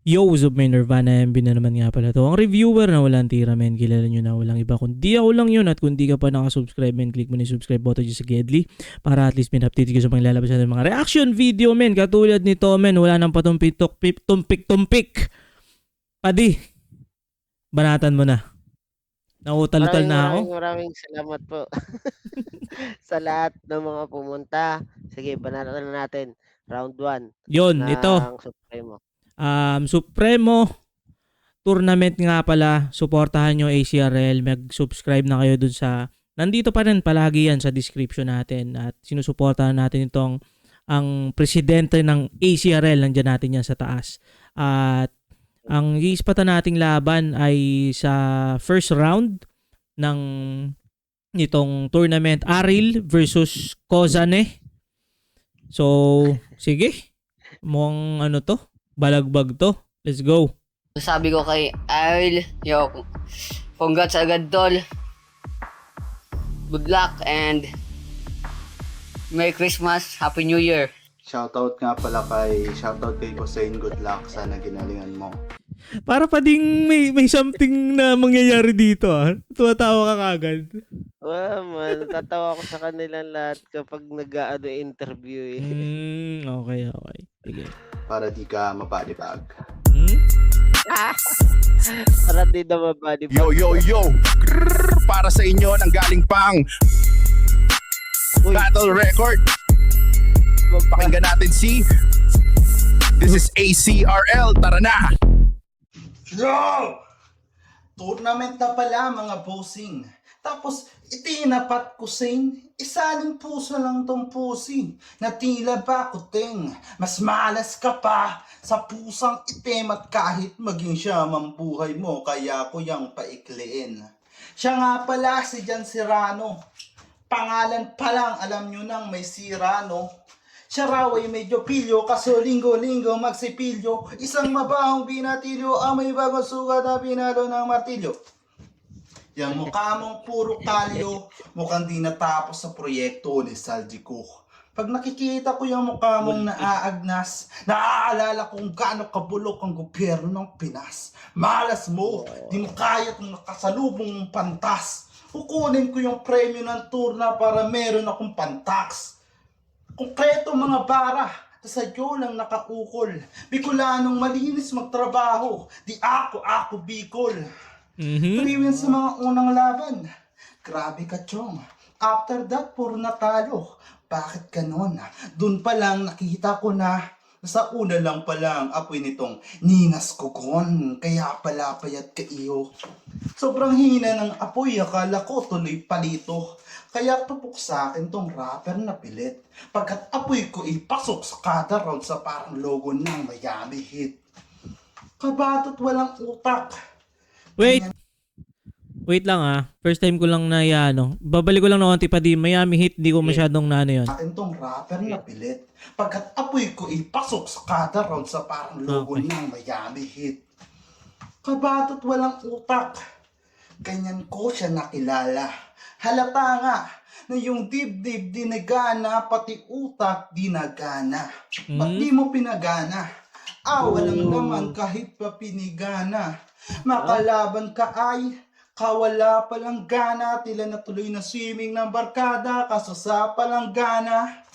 Yo, what's up, may Nirvana MB na naman nga pala to. Ang reviewer na walang tira, men. Kilala nyo na, walang iba. Kundi ako lang yun. At kung di ka pa nakasubscribe, men, click mo na yung subscribe button dyan sa Gedli. Para at least, men, update ka sa mga lalabas natin mga reaction video, men. Katulad nito, men. Wala nang tumpik. Padi, banatan mo na. Nautal-utal na ako. Maraming salamat po sa lahat ng mga pumunta. Sige, banatan na natin. Round 1 Yun, ito. ng Supremo. Supremo tournament nga pala. Suportahan nyo ACRL. Mag-subscribe na kayo dun sa... Nandito pa rin palagi yan sa description natin. At sinusuportahan natin itong ang presidente ng ACRL. Nandiyan natin yan sa taas. At ang iispatan nating laban ay sa first round ng itong tournament, Aril versus Kozane. So, sige. Mukhang ano to? Balagbag to. Let's go. Sabi ko kay Aril, yo, congrats agad tol. Good luck and Merry Christmas, Happy New Year. Shoutout kay Hussein, good luck, sana ginalingan mo. Para pa ding may something na mangyayari dito ah. Tuwatawa ka kagad. Man, tatawa ko sa kanilang lahat kapag nag-interview eh. Okay. Sige. Para di ka mabalibag. Para di na mabadi pa. Yo! Grrr, para sa inyo nang galing pang Battle Record. Pakinggan natin si This is ACRL, tara na! Yo! Tournament na pala mga bossing. Tapos itinapat ko sin, isaling puso lang tong pusi, na tila ba kuting, mas malas ka pa sa pusang itim at kahit maging siya mambuhay mo, kaya ko yang paikliin. Siya nga pala si Jan Serrano, pangalan pa lang alam nyo nang may Sirano. Siya raw ay medyo pilyo, kaso linggo-linggo magsipilyo, isang mabahong binatilyo, ang may bagong sugat na pinalo ng martilyo. Yang mukha mong puro kalyo, mukhang di natapos sa proyekto ni Saldico. Pag nakikita ko yung mukha mong naaagnas, naaalala kung gaano kabulok ang gobyerno ng Pinas. Malas mo, di mo kaya kung nakasalubong mong pantas. Kukunin ko yung premyo ng turna para meron akong pantax. Konkreto mga bara, sa iyo lang nakaukol. Bicolanong malinis magtrabaho, di ako Bicol. 3 wins sa mga unang laban. Grabe ka, Chong. After that, puro natalo. Bakit ganon? Doon pa lang nakita ko na sa una lang palang apoy nitong Ningas Kugon. Kaya pala payat ka iyo. Sobrang hina ng apoy, akala ko tuloy palito. Kaya tupok sa akin tong rapper na pilit. Pagkat apoy ko ipasok sa kada round sa parang logo ng Miami Heat. Kabatot walang utak. Wait lang ah. First time ko lang na ano. Babalik ko lang na konti pa di Miami Heat. Di ko masyadong na ano yun. Akin tong rapper na pilit. Pagkat apoy ko ipasok sa kada round sa parang logo ng Miami Heat. Kabatot walang utak. Ganyan ko siya nakilala. Halata nga na yung dibdib di nagana, pati utak di nagana. Ba't di mo pinagana? Walang naman kahit pa pinigana. Makalaban ka ay kawala palang gana, tila natuloy na swimming ng barkada, kaso sa palanggana.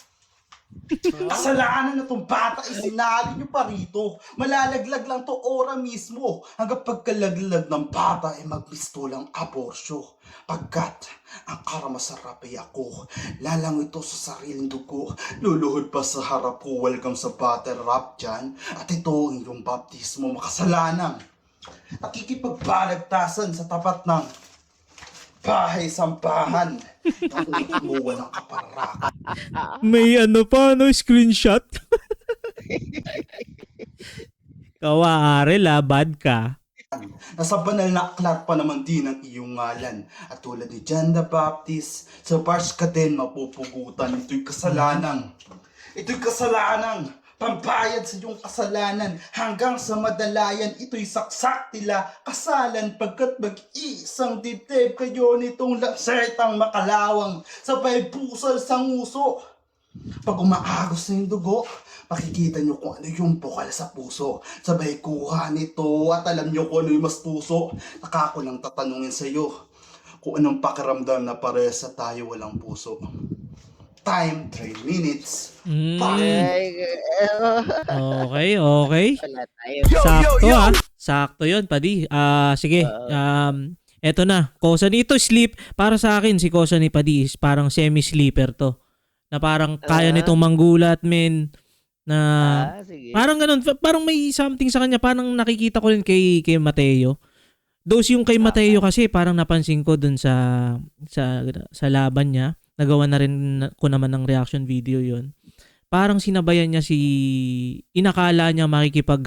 Kasalanan na tong bata, isinali nyo pa rito. Malalaglag lang to ora mismo. Hanggang pagkalaglag ng bata ay magbisto lang aborsyo. Pagkat ang karamasarap ay ako, lalang ito sa sariling dugo. Luluhod pa sa harap ko, welcome sa battle rap dyan. At ito ang iyong baptismo, makasalanan. Nakikipagbalagtasan sa tapat ng bahay sampahan. Ang kumuha ng kaparakan. May ano pa, no? Screenshot. Kawa, Arel ah. Bad ka. Nasa banal na aklat pa naman din ang iyong ngalan. At tulad ni John the Baptist, sa bars ka din mapupugutan. Ito'y kasalanang. Pambayad sa iyong kasalanan hanggang sa madalayan, ito'y saksak tila kasalan pagkat mag-iisang dibdib kayo nitong lasetang makalawang sabay pusal sa nguso. Pag umaagos na yung dugo, makikita nyo kung ano yung bukal sa puso. Sabay kuha nito at alam nyo kung ano yung mas puso. Nakako lang tatanungin sa'yo kung anong pakiramdam na parehas sa tayo walang puso. Time, 3 minutes. Mm. Ay, Okay, okay. wala tayo. Sakto Sakto yun, padi. Sige. Eto na. Kosani ito, sleep. Para sa akin, si Kosani padi is parang semi-sleeper to. Na parang kaya nitong manggulat, men. Na Sige. parang ganun. Parang may something sa kanya. Parang nakikita ko rin kay Mateo. Those yung kay Mateo kasi parang napansin ko dun sa laban niya. Nagawa na rin ko naman ng reaction video yon. Parang sinabayan niya inakala niya makikipag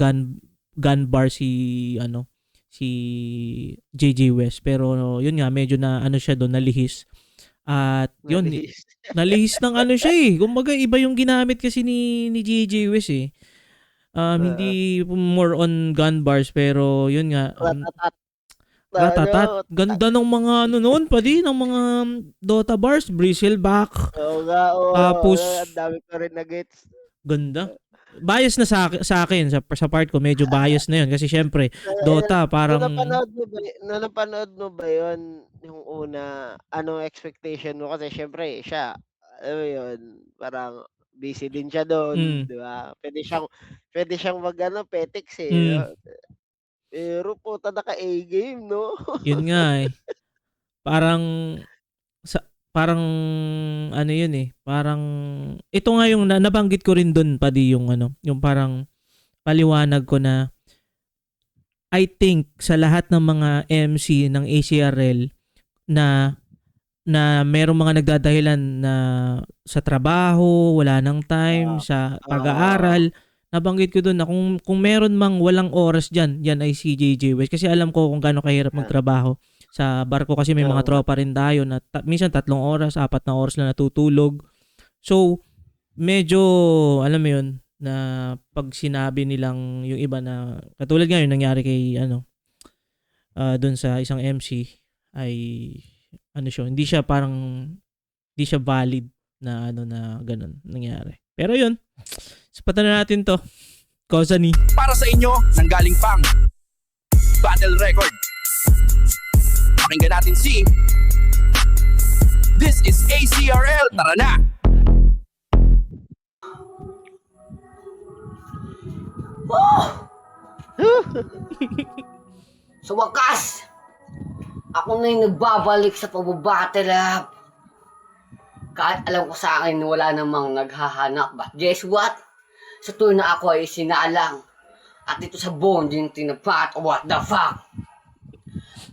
gun bar si JJ West, pero yun nga medyo na siya doon, nalihis. At yun, nalihis ng siya eh. Kumbaga iba yung ginamit kasi ni JJ West eh. Hindi more on gun bars, pero yun nga ratatat. Ganda ng mga noon pa din, ng mga Dota bars, bristleback. Oo nga, oo. Tapos, ang dami ko rin na gets. Ganda. Bias na sa akin, sa part ko, medyo bias na yun. Kasi syempre, Dota parang... Napanood mo ba yun, yung una, anong expectation mo? Kasi syempre, siya, yun, parang busy din siya doon, di ba? Pwede siyang petics eh. Pero puta naka-A game, no? Yun nga eh. Parang yun eh. Parang ito nga yung nabanggit ko rin doon padi yung yung parang paliwanag ko na I think sa lahat ng mga MC ng ACRL na merong mga nagdadahilan na sa trabaho, wala nang time, sa pag-aaral, nabanggit ko doon na kung meron mang walang oras dyan, yan ay si JJ West. Kasi alam ko kung gaano kahirap magtrabaho. Sa barko kasi may mga tropa rin tayo na minsan 3 oras, 4 na oras lang natutulog. So, medyo, alam mo yun, na pag sinabi nilang yung iba na, katulad nga yung nangyari kay, doon sa isang MC, ay, siya, hindi siya valid na, na ganun nangyari. Pero yun, sapatan na natin to. Kosani. Para sa inyo, nanggaling pang Battle Record. Pakinggan natin si This is ACRL. Tara na! Sa wakas, ako na yung nagbabalik sa pagbabattle up. Kahit alam ko sa akin wala namang naghahanap. But guess what? Sa tuwing na ako ay sinalang. At dito sa bonding tinapat. What the fuck?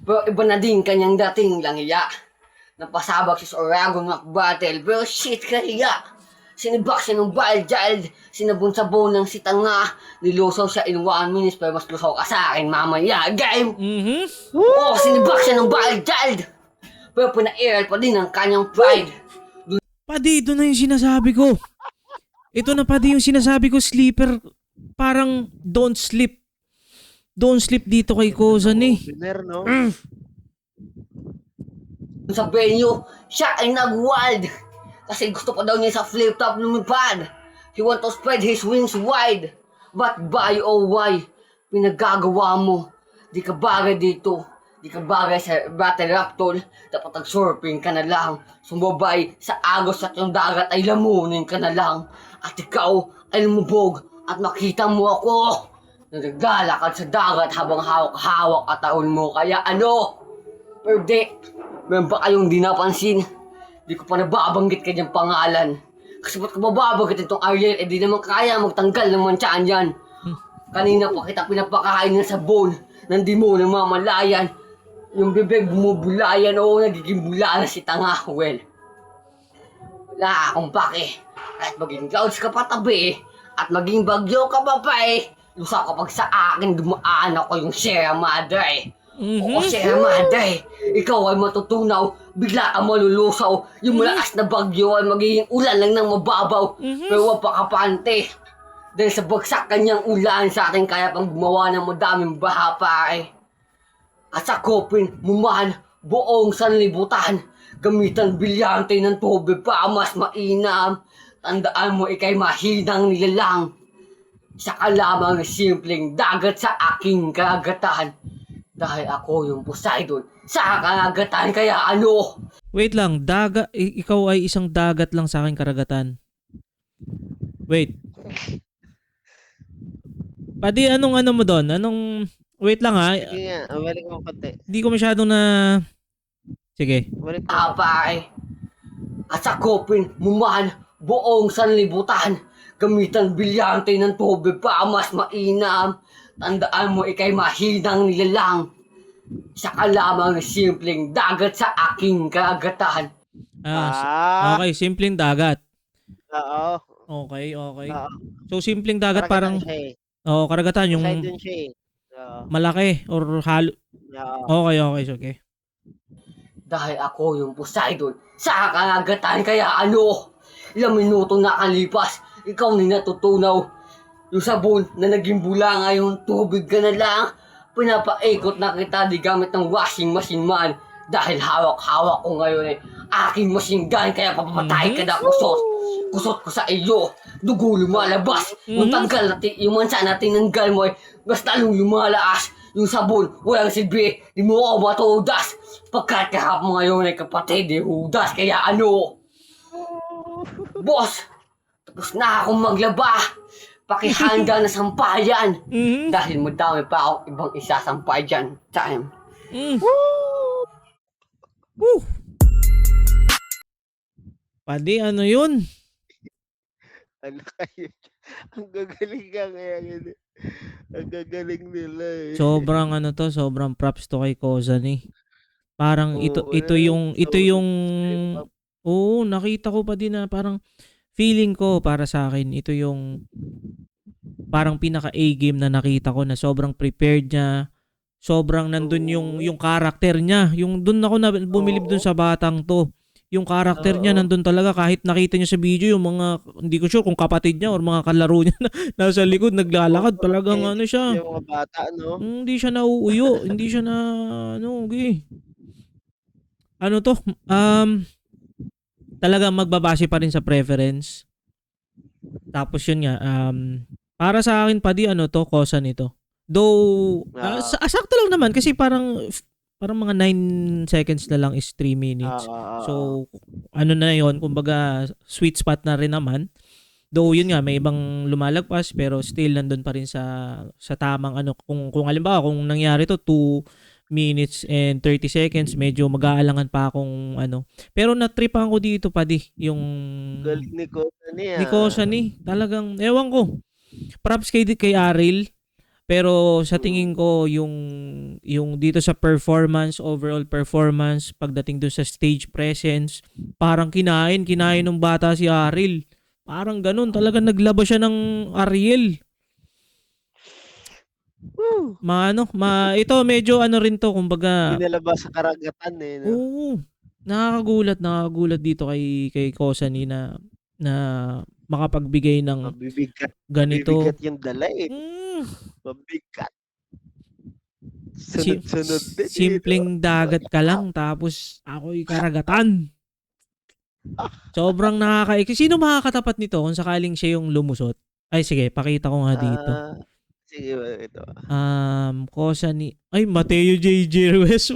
Pero iba na din kanyang dating lang iya. Napasabak siya sa Oragon Rock Battle. Pero shit kahiya. Sinibak siya ng Wild Child. Sinabon-sabon ng si Tanga. Nilusaw siya in 1 minute. Pero mas lusaw ka sa akin mamaya. Game! Oo, sinibak siya ng Wild Child. Pero pina-air pa din ang kanyang pride. Padi, ito na yung sinasabi ko. Ito na padi yung sinasabi ko, sleeper. Parang don't sleep. Don't sleep dito kay Kosani. Winner, no? Sa venue, siya ay nag-wild. Kasi gusto pa daw niya sa flip-top lumipad. He want to spread his wings wide. But why oh why? Pinagagawa mo. Di ka bagay dito. Di ka bagay sa battle rap tol. Dapat nag-surfing ka na lang. Sumabay sa agos at yung dagat ay lamunin ka na lang. At ikaw ay lumubog at makita mo ako. Naglalakad sa dagat habang hawak-hawak at taon mo. Kaya ano? Pero di, meron ba kayong di napansin? Di ko pa nababanggit kanyang pangalan. Kasi ba't ka mababanggit itong Ariel? Eh di naman kaya magtanggal ng mantsaan yan. Kanina pa kita pinapakain ng sabon. Nandi mo ng mamalayan. Yung bibig bumubulayan. Oo, nagiging bula na si Tanga. Well, wala akong pake. Kahit maging clouds ka patabi at maging bagyo ka pa eh. Lusa kapag sa akin dumaan ako yung Sierra Madre. Oo, Sierra Madre. Ikaw ay matutunaw, bigla ka malulusaw. Yung malakas na bagyo ay magiging ulan lang ng mababaw. Pero wag pa kapante. Dahil sa bagsak kanyang ulan sa akin kaya pang gumawa ng madaming baha pare. At sa kopin, muman, buong sanlibutan. Gamitan bilyante ng tubig para mas mainam. Tandaan mo, ikay mahinang nilalang. Isa ka lamang na simpleng dagat sa aking karagatan. Dahil ako yung Poseidon sa karagatan, kaya ano? Wait lang, ikaw ay isang dagat lang sa aking karagatan. Wait. Padi, anong ano mo doon? Wait lang ha. Sige nga, balik mo konti. Hindi ko masyadong na... Sige. Balik mo. Pare, at sakupin mo man buong sanlibutan. Gamitan bilyante ng tubig para mas mainam. Tandaan mo, ikay mahinang nilalang. Isa ka lamang na simpleng dagat sa aking karagatan. Okay, simpleng dagat. Oo. Okay. Oo. So, simpleng dagat parang... Karagatan siya eh. Oo, karagatan. Yung Poseidon siya eh. Oo. malaki or halo. Oo. Okay. Dahil ako yung Poseidon sa karagatan, kaya ano? Ilang minuto nakalipas, ikaw na natutunaw. Yung sabon na naging bula ngayon, tubig ka na lang. Pinapaikot na kita di gamit ng washing machine man. Dahil hawak-hawak ko ngayon eh aking machine gun, kaya papapatay ka na kusot ko sa iyo. Dugo lumalabas. Yung tanggal natin, yung mansa natin ng gun mo eh, mas talong lumalaas. Yung sabon, walang silbi, di mo ako matudas. Pagkat kahap mo ngayon ay kapatid ni Judas, kaya ano? Boss, tapos na akong maglaba. Pakihanda na sampayan. Dahil madami pa ako ibang isasampay dyan. Time. Woo! Padi, ano yun? Ano kayo? Ang gagaling ka kaya yun. Ang gagaling nila eh. Sobrang props to kay Kozani. Parang ito eh. yung oo, nakita ko pa din na parang feeling ko para sa akin ito yung parang pinaka A game na nakita ko na sobrang prepared niya. Sobrang nandun yung character niya. Yung dun ako na bumilib dun sa batang to. Yung character niya nandun talaga kahit nakita niya sa video yung mga hindi ko sure kung kapatid niya or mga kalaro niya na nasa likod naglalakad talagang ano siya. Yung mga bata, no? Hindi siya nauuyo, hindi siya na okay. Ano to? Talagang magbabase pa rin sa preference. Tapos yun nga, para sa akin pa di ano to, kosa nito. Though, sakto lang naman kasi parang mga 9 seconds na lang is 3 minutes. So, ano na yun, kumbaga sweet spot na rin naman. Though yun nga, may ibang lumalagpas pero still nandun pa rin sa tamang ano. Kung halimbawa, kung nangyari to 2 minutes and 30 seconds, medyo mag-aalangan pa akong ano. Pero natripan ko dito pa di, yung Galing ni Kozani ah. ni Kozani. Talagang, ewan ko. Props kay Ariel. Pero sa tingin ko yung dito sa performance, overall performance, pagdating doon sa stage presence, parang kinain ng bata si Ariel. Parang ganun, talagang naglaba siya ng Ariel. Ito medyo ano rin to, kumbaga Pinalabas sa karagatan eh. No? oo. Nakakagulat dito kay Kozani na makapagbigay ng ganito. Mabibigat yung dala eh. Mabigat. Sunod-sunod din. Simpleng dagat ka lang tapos ako'y karagatan. Sobrang Sino makakatapat nito kung sakaling siya yung lumusot? Ay sige, pakita ko nga dito. Sige, ito. Kozani. Ay, Mateo JJ West.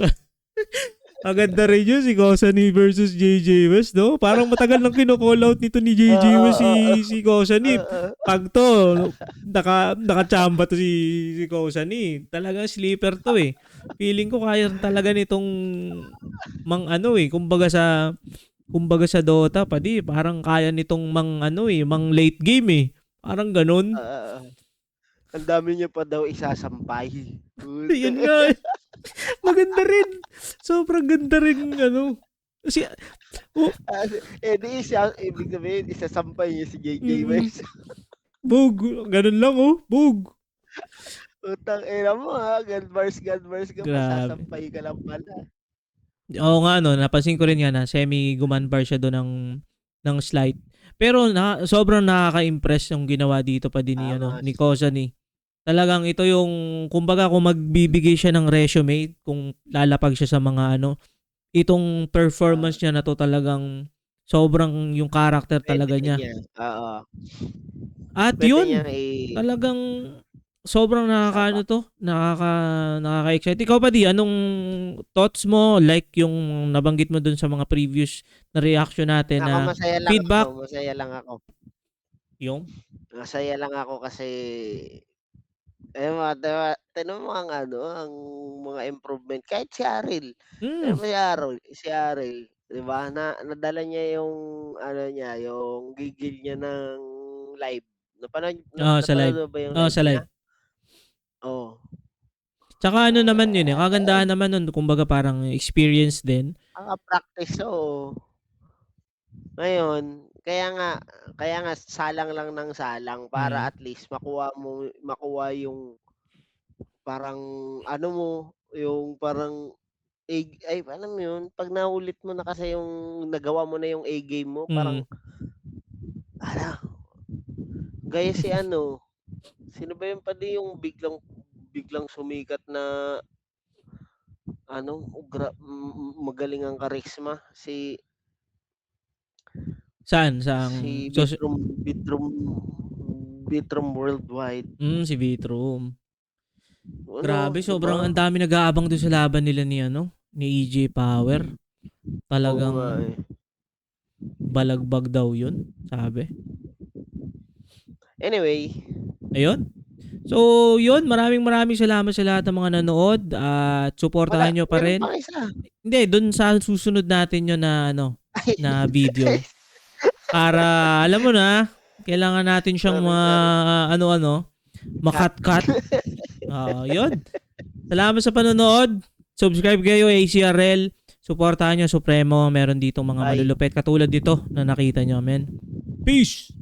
Maganda rin yun si Kozani versus JJ West, no? Parang matagal nang kino-call out nito ni JJ West si Kozani. Pag to, nakachamba to si Kozani. Talagang sleeper to eh. Feeling ko kaya talaga nitong kumbaga sa Dota pa di, parang kaya nitong mang late game eh. Parang ganun. Ang dami niya pa daw isasampay. Yun nga. Maganda rin. Sobrang ganda rin Kasi di siya, ibig sabihin, isasampay niya si JJ West. Bog. Ganun lang Bog. Utang ina mo ha. God bars ka. Grabe. Masasampay ka lang pala. Oo nga napansin ko rin nga na semi-guman-bar siya doon ng slide. Pero sobrang nakaka-impress yung ginawa dito pa din ni Kozani. Talagang ito yung, kumbaga kung magbibigay siya ng resume, kung lalapag siya sa mga itong performance niya na to talagang Sobrang yung character talaga Pwede niya. Oo. At Pwede yun, niya talagang sobrang nakakaano to, nakaka-excite. Ikaw pa di, anong thoughts mo like yung nabanggit mo dun sa mga previous na reaction natin Ako na masaya lang feedback? ako, masaya lang ako. Yung? Masaya lang ako kasi diba, tignan mo ang ano, ang mga improvement kahit si Aril. Mm. Tignan mo si Aril, 'di ba, nadala niya yung ano niya, yung gigil niya ng live. Sa Napanood live. mo ba yung Oo, live sa niya? live. Oh. Tsaka ano naman yun kaganda naman nun, kumbaga parang experience din. Practice, oo. Ngayon, kaya nga salang lang ng salang para at least makuha yung parang ano mo, yung parang alam mo yun, 'pag naulit mo na kasi yung nagawa mo na yung A-game mo, Mm. parang hala, gaya si ano, sino ba yun pala yung biglang sumikat na ano, magaling ang karisma, Saan? si So, Bitrom Worldwide. si Vitrum. Ano, Grabe, 'di ba? sobrang ang dami nag-aabang doon sa laban nila ni EJ Power. Oo nga Talagang eh. balagbag daw yun, sabi. Anyway, Ayun. So, yun, maraming salamat sa lahat ng mga nanood at suportahan nyo pa meron rin. pang isa. Hindi, doon sa susunod natin yun na na video. Para, alam mo na, kailangan natin siyang Sorry. makat-cut. Yun. Salamat sa panonood. Subscribe kayo, ACRL. Suportahan nyo, Supremo. Meron ditong mga Bye. malulupet katulad dito na nakita nyo, men. Peace!